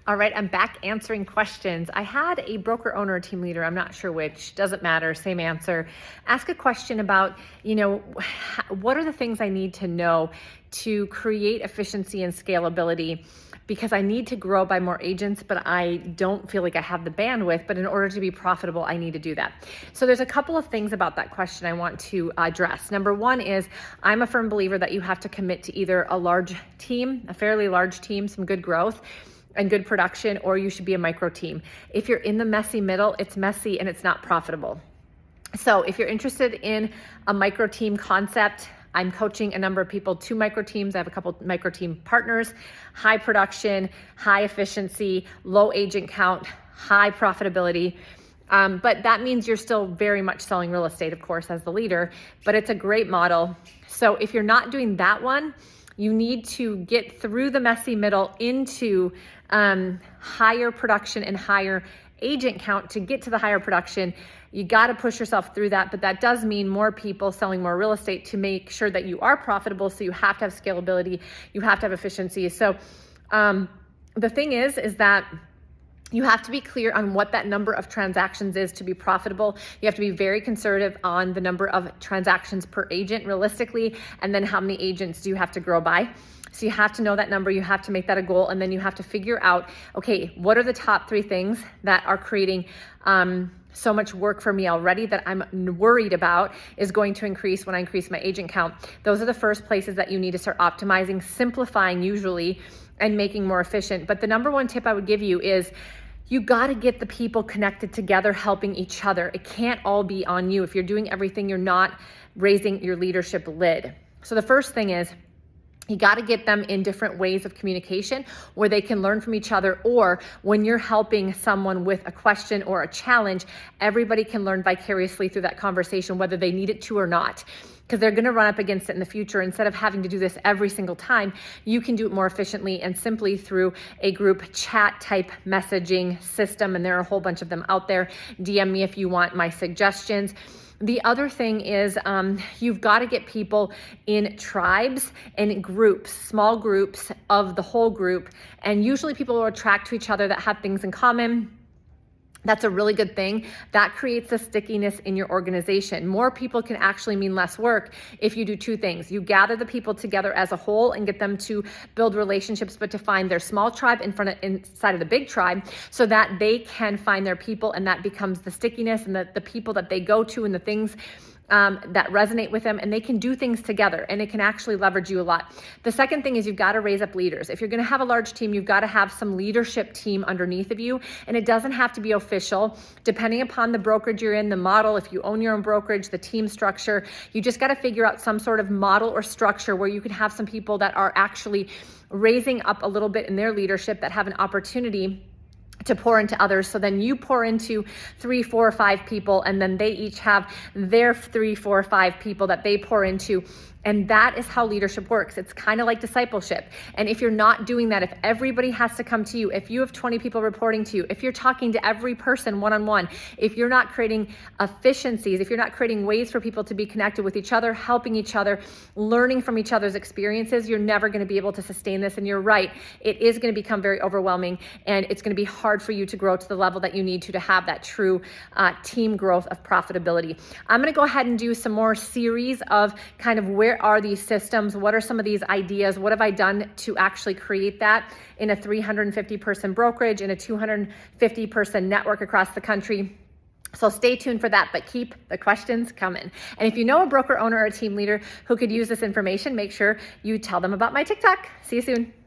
All right, I'm back answering questions. I had a broker owner or team leader, I'm not sure which, doesn't matter, same answer, ask a question about, what are the things I need to know to create efficiency and scalability, because I need to grow by more agents, but I don't feel like I have the bandwidth, but in order to be profitable, I need to do that. So there's a couple of things about that question I want to address. Number one is, I'm a firm believer that you have to commit to either a large team, a fairly large team, some good growth, and good production, or you should be a micro team. If you're in the messy middle, it's messy and it's not profitable. So if you're interested in a micro team concept, I'm coaching a number of people to micro teams. I have a couple micro team partners, high production, high efficiency, low agent count, high profitability. But that means you're still very much selling real estate, of course, as the leader, but it's a great model. So if you're not doing that one, you need to get through the messy middle into higher production and higher agent count. To get to the higher production, you got to push yourself through that, but that does mean more people selling more real estate to make sure that you are profitable. So you have to have scalability, you have to have efficiency. So the thing is that you have to be clear on what that number of transactions is to be profitable. You have to be very conservative on the number of transactions per agent realistically, and then how many agents do you have to grow by. So you have to know that number, you have to make that a goal, and then you have to figure out, okay, what are the top 3 things that are creating so much work for me already that I'm worried about is going to increase when I increase my agent count. Those are the first places that you need to start optimizing, simplifying usually, and making more efficient. But the number one tip I would give you is, you got to get the people connected together, helping each other. It can't all be on you. If you're doing everything, you're not raising your leadership lid. So the first thing is, you got to get them in different ways of communication where they can learn from each other, or when you're helping someone with a question or a challenge, everybody can learn vicariously through that conversation, whether they need it to or not, because they're going to run up against it in the future. Instead of having to do this every single time, you can do it more efficiently and simply through a group chat type messaging system. And there are a whole bunch of them out there. DM me if you want my suggestions. The other thing is you've got to get people in tribes and groups, small groups of the whole group. And usually people will attract to each other that have things in common. That's a really good thing. That creates a stickiness in your organization. More people can actually mean less work if you do 2 things. You gather the people together as a whole and get them to build relationships, but to find their small tribe inside of the big tribe, so that they can find their people, and that becomes the stickiness and the people that they go to and the things that resonate with them, and they can do things together, and it can actually leverage you a lot. The second thing is, you've got to raise up leaders. If you're going to have a large team, you've got to have some leadership team underneath of you, and it doesn't have to be official. Depending upon the brokerage you're in, the model, if you own your own brokerage, the team structure, you just got to figure out some sort of model or structure where you can have some people that are actually raising up a little bit in their leadership, that have an opportunity to pour into others. So then you pour into 3, 4, or 5 people, and then they each have their 3, 4, or 5 people that they pour into. And that is how leadership works. It's kind of like discipleship. And if you're not doing that, if everybody has to come to you, if you have 20 people reporting to you, if you're talking to every person one-on-one, if you're not creating efficiencies, if you're not creating ways for people to be connected with each other, helping each other, learning from each other's experiences, you're never going to be able to sustain this. And you're right, it is going to become very overwhelming, and it's going to be hard for you to grow to the level that you need to have that true team growth of profitability. I'm going to go ahead and do some more series of kind of where are these systems? What are some of these ideas? What have I done to actually create that in a 350 person brokerage, in a 250 person network across the country? So stay tuned for that, but keep the questions coming. And if you know a broker owner or a team leader who could use this information, make sure you tell them about my TikTok. See you soon.